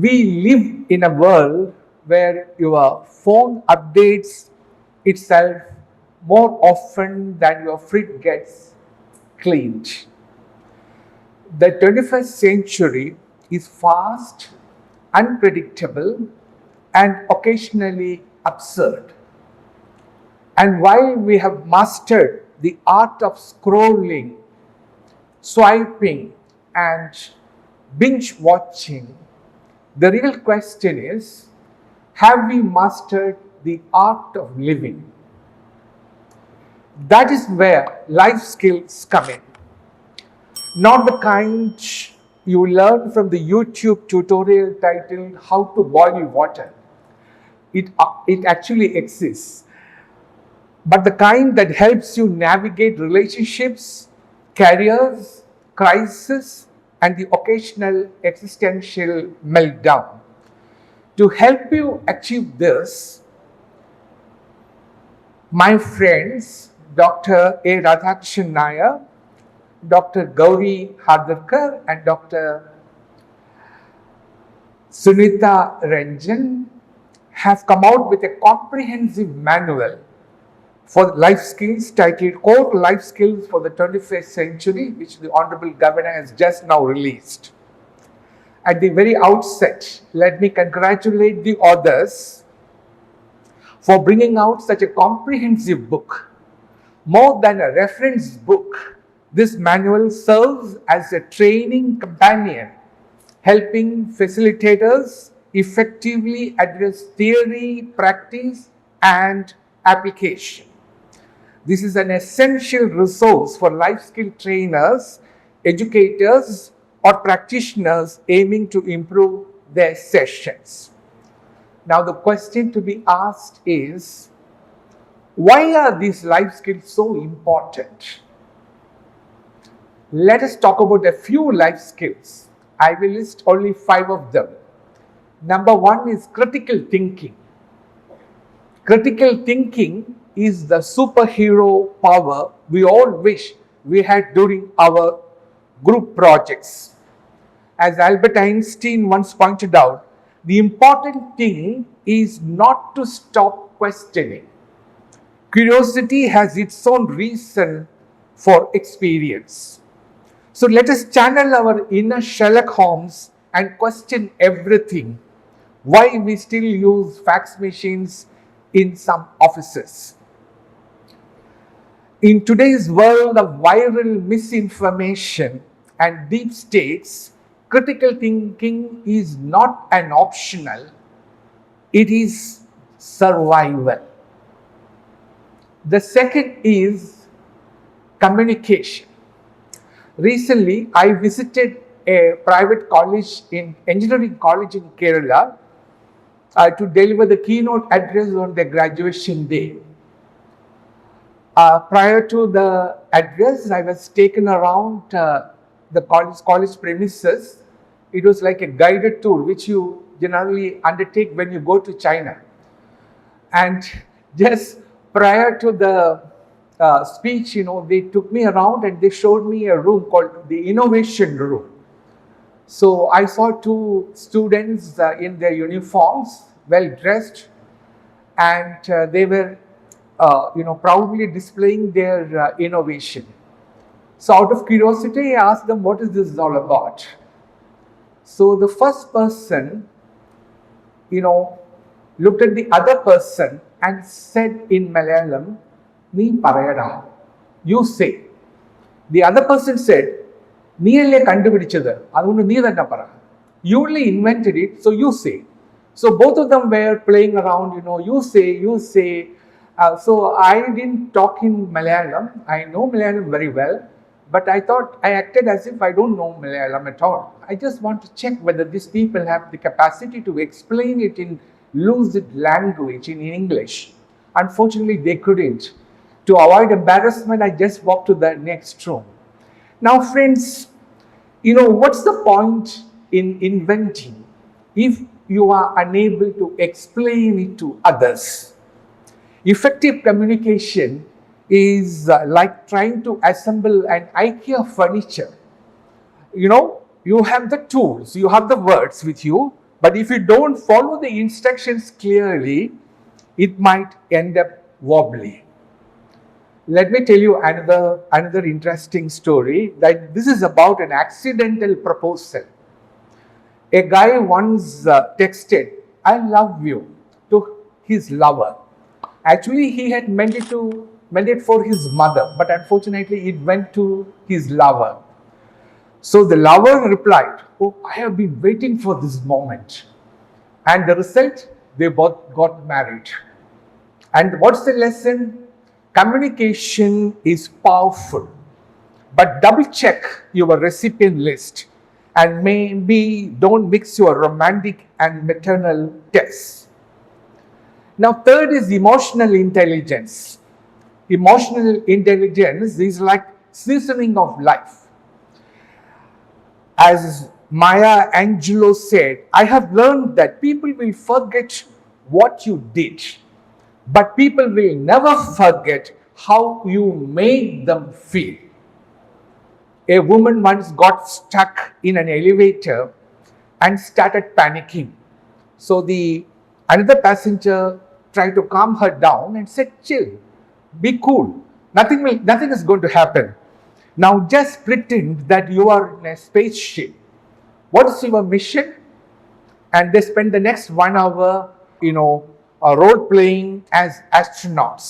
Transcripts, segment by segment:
We live in a world where your phone updates itself more often than your fridge gets cleaned. The 21st century is fast, unpredictable, and occasionally absurd. And while we have mastered the art of scrolling, swiping, and binge watching, the real question is, have we mastered the art of living? That is where life skills come in. Not the kind you learn from the YouTube tutorial titled How to Boil Water. It actually exists. But the kind that helps you navigate relationships, careers, crisis, and the occasional existential meltdown. To help you achieve this, my friends, Dr. A. Radhakrishnan Nair, Dr. Gauri Hardarkar, and Dr. Sunita Ranjan have come out with a comprehensive manual for life skills titled Core Life Skills for the 21st Century, which the Honourable Governor has just now released. At the very outset, let me congratulate the authors for bringing out such a comprehensive book. More than a reference book, this manual serves as a training companion, helping facilitators effectively address theory, practice, and application. This is an essential resource for life skill trainers, educators, or practitioners aiming to improve their sessions. Now, the question to be asked is, why are these life skills so important? Let us talk about a few life skills. I will list only 5 of them. Number 1 is critical thinking. Critical thinking is the superhero power we all wish we had during our group projects. As Albert Einstein once pointed out, the important thing is not to stop questioning. Curiosity has its own reason for experience. So let us channel our inner Sherlock Holmes and question everything. Why we still use fax machines in some offices. In today's world of viral misinformation and deep states, critical thinking is not an optional, it is survival. The second is communication. Recently, I visited a private college engineering college in Kerala to deliver the keynote address on their graduation day. Prior to the address, I was taken around the college premises. It was like a guided tour which you generally undertake when you go to China. And just prior to the speech, they took me around and they showed me a room called the Innovation Room. So I saw 2 students in their uniforms, well dressed, and they were, proudly displaying their innovation. So out of curiosity, I asked them, what is this all about? So the first person, looked at the other person and said in Malayalam, "Nee parayada," you say. The other person said, "Neeyalle kandupidichadu, adondu nee thanna para." You only invented it, so you say. So both of them were playing around, you say. So I didn't talk in Malayalam. I know Malayalam very well, but I thought I acted as if I don't know Malayalam at all. I just want to check whether these people have the capacity to explain it in lucid language in English. Unfortunately, they couldn't. To avoid embarrassment, I just walked to the next room. Now, friends, what's the point in inventing if you are unable to explain it to others? Effective communication is like trying to assemble an IKEA furniture. You have the tools, you have the words with you, But if you don't follow the instructions clearly, it might end up wobbly. Let me tell you another interesting story. That this is about an accidental proposal. A guy once texted, "I love you," to his lover. Actually, he had meant it for his mother, but unfortunately, it went to his lover. So the lover replied, "Oh, I have been waiting for this moment." And the result, they both got married. And what's the lesson? Communication is powerful, but double check your recipient list and maybe don't mix your romantic and maternal texts. Now, third is emotional intelligence. Emotional intelligence is like seasoning of life. As Maya Angelou said, "I have learned that people will forget what you did, but people will never forget how you made them feel." A woman once got stuck in an elevator and started panicking. So another passenger tried to calm her down and said, "Chill, be cool. Nothing is going to happen. Now just pretend that you are in a spaceship. What is your mission?" And they spent the next 1 hour, role playing as astronauts.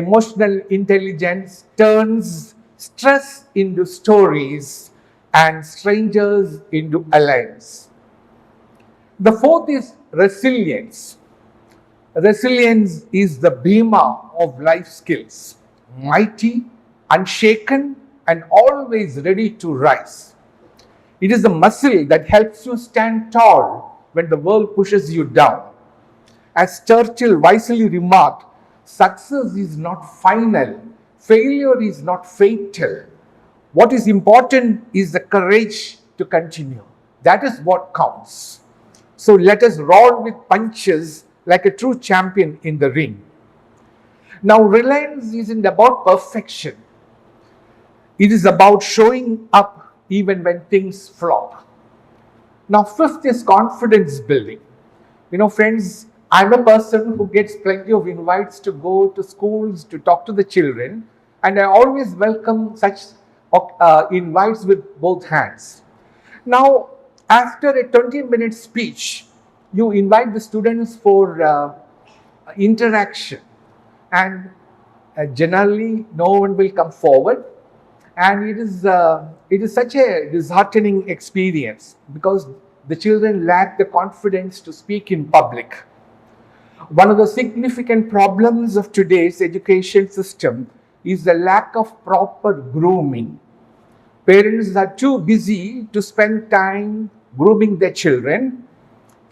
Emotional intelligence turns stress into stories and strangers into allies. The fourth is resilience. Resilience is the bhima of life skills, mighty, unshaken, and always ready to rise. It is the muscle that helps you stand tall when the world pushes you down. As Churchill wisely remarked, success is not final, failure is not fatal. What is important is the courage to continue. That is what counts. So let us roll with punches like a true champion in the ring. Now, reliance isn't about perfection. It is about showing up even when things flop. Now, fifth is confidence building. Friends, I'm a person who gets plenty of invites to go to schools to talk to the children, and I always welcome such invites with both hands. Now, after a 20-minute speech, you invite the students for interaction, and generally no one will come forward, and it is such a disheartening experience because the children lack the confidence to speak in public. One of the significant problems of today's education system is the lack of proper grooming. Parents are too busy to spend time grooming their children.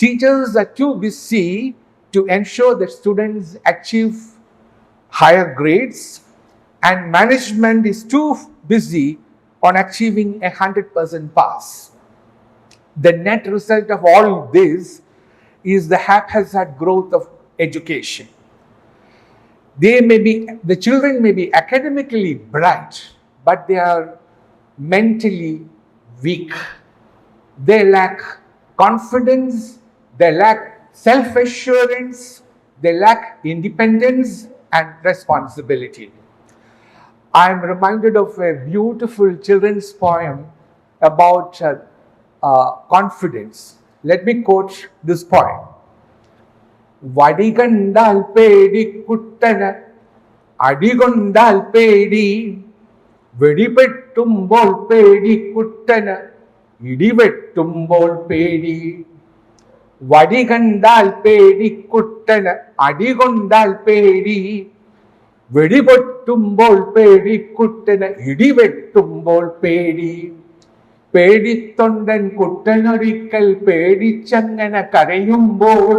Teachers are too busy to ensure that students achieve higher grades, and management is too busy on achieving 100% pass. The net result of all this is the haphazard growth of education. The children may be academically bright, but they are mentally weak. They lack confidence, they lack self-assurance, they lack independence and responsibility. I am reminded of a beautiful children's poem about confidence. Let me quote this poem. "Vadigandal pedi kuttana, adigondal pedi, vedipettumbol pedi kuttana, idivettumbol pedi. Vadigandal pedi kuttana, adigondal pedi, vedipettumbol pedi kuttana, idivettumbol pedi. പേടിത്തൊണ്ടൻ കുട്ടനൊരിക്കൽ പേടിച്ചങ്ങനെ കരയുമ്പോൾ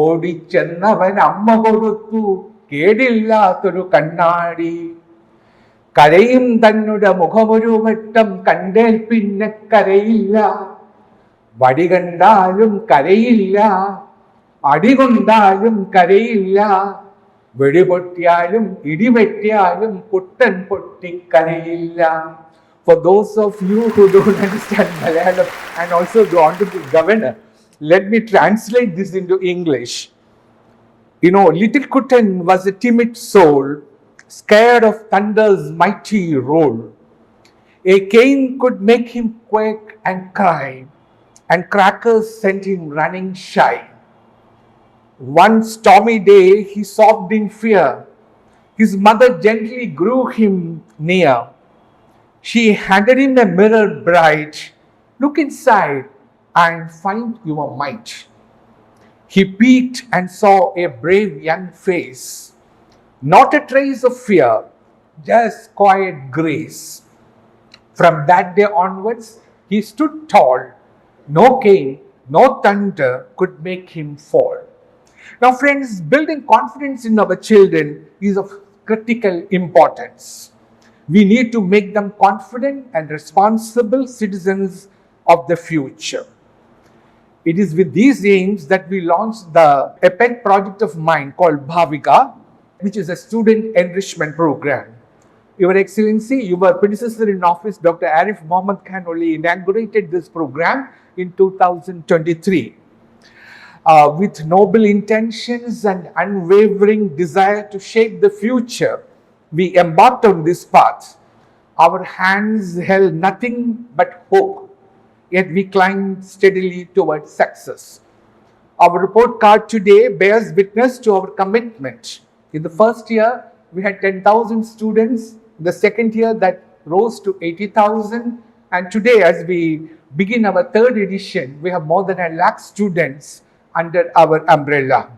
ഓടിച്ചെന്നവൻ അമ്മ കൊടുത്തു കേടില്ലാത്തൊരു കണ്ണാടി. കരയും തന്നുടെ മുഖമൊരു വട്ടം കണ്ടേൽ പിന്നെ കരയില്ല. വടി കണ്ടാലും കരയില്ല, അടികൊണ്ടാലും കരയില്ല, വെടിപൊട്ടിയാലും ഇടിവെട്ടിയാലും കുട്ടൻ പൊട്ടിക്കരയില്ല. For those of you who don't understand Malayalam and also the Honorable Governor, let me translate this into English. Little Kutan was a timid soul, scared of thunder's mighty roll. A cane could make him quake and cry, and crackers sent him running shy. One stormy day he sobbed in fear. His mother gently drew him near. She handed him a mirror bright. Look inside and find your might. He peeked and saw a brave young face. Not a trace of fear, just quiet grace. From that day onwards, he stood tall. No cane, no thunder could make him fall. Now, friends, building confidence in our children is of critical importance. We need to make them confident and responsible citizens of the future. It is with these aims that we launched a pet project of mine called Bhaavika, which is a student enrichment program. Your Excellency, your predecessor in office, Dr. Arif Mohammad Khan, only inaugurated this program in 2023. With noble intentions and unwavering desire to shape the future, we embarked on this path. Our hands held nothing but hope, yet we climbed steadily towards success. Our report card today bears witness to our commitment. In the first year, we had 10,000 students. In the second year, that rose to 80,000. And today, as we begin our third edition, we have more than 1 lakh students under our umbrella.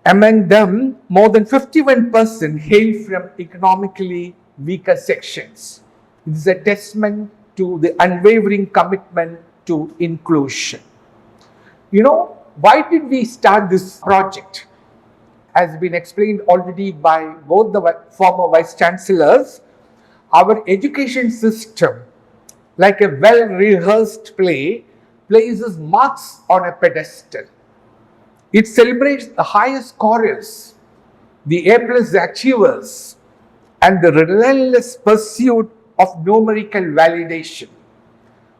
Among them, more than 51% hail from economically weaker sections. It is a testament to the unwavering commitment to inclusion. Why did we start this project? As been explained already by both the former vice chancellors, our education system, like a well-rehearsed play, places marks on a pedestal. It celebrates the highest scorers, the A+ achievers, and the relentless pursuit of numerical validation.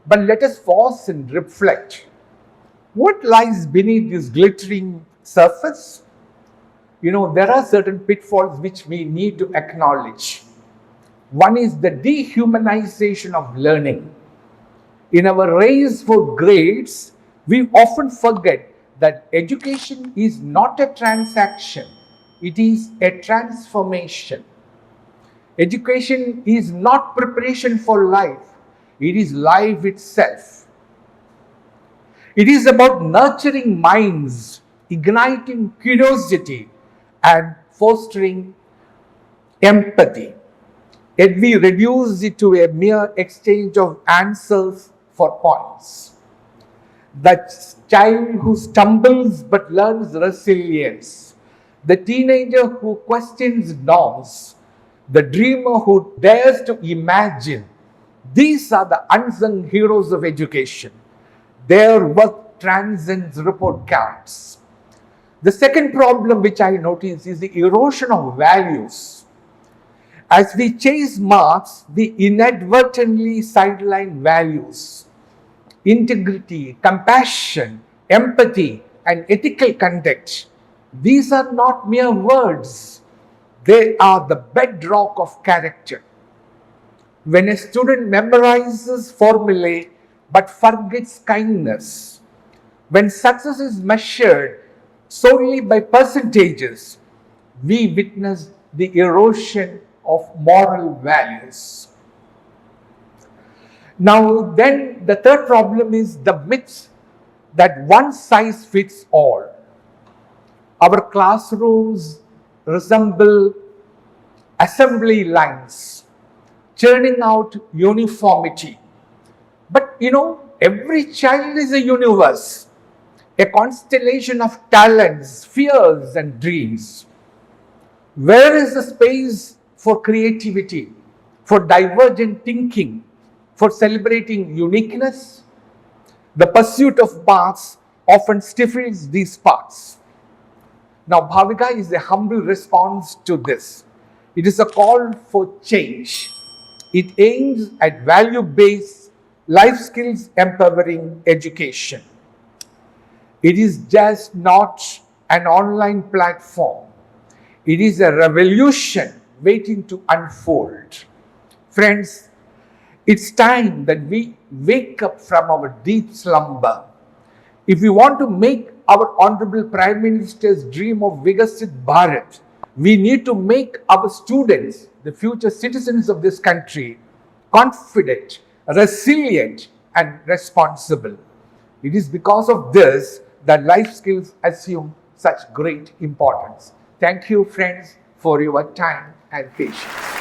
But let us pause and reflect. What lies beneath this glittering surface? There are certain pitfalls which we need to acknowledge. One is the dehumanization of learning. In our race for grades, we often forget that education is not a transaction, it is a transformation. Education is not preparation for life, it is life itself. It is about nurturing minds, igniting curiosity, and fostering empathy. Yet we reduce it to a mere exchange of answers for points. The child who stumbles but learns resilience, the teenager who questions norms, the dreamer who dares to imagine, these are the unsung heroes of education. Their work transcends report cards. The second problem which I notice is the erosion of values. As we chase marks, we inadvertently sideline values. Integrity, compassion, empathy, and ethical conduct. These are not mere words. They are the bedrock of character. When a student memorizes formulae but forgets kindness, when success is measured solely by percentages, we witness the erosion of moral values. Now, then the third problem is the myth that one size fits all. Our classrooms resemble assembly lines, churning out uniformity. But every child is a universe, a constellation of talents, fears, and dreams. Where is the space for creativity, for divergent thinking, for celebrating uniqueness? The pursuit of marks often stifles these sparks. Now, Bhaavika is a humble response to this. It is a call for change. It aims at value-based, life skills empowering education. It is just not an online platform. It is a revolution waiting to unfold. Friends, it's time that we wake up from our deep slumber. If we want to make our Honorable Prime Minister's dream of Vikasit Bharat, we need to make our students, the future citizens of this country, confident, resilient, and responsible. It is because of this that life skills assume such great importance. Thank you, friends, for your time and patience.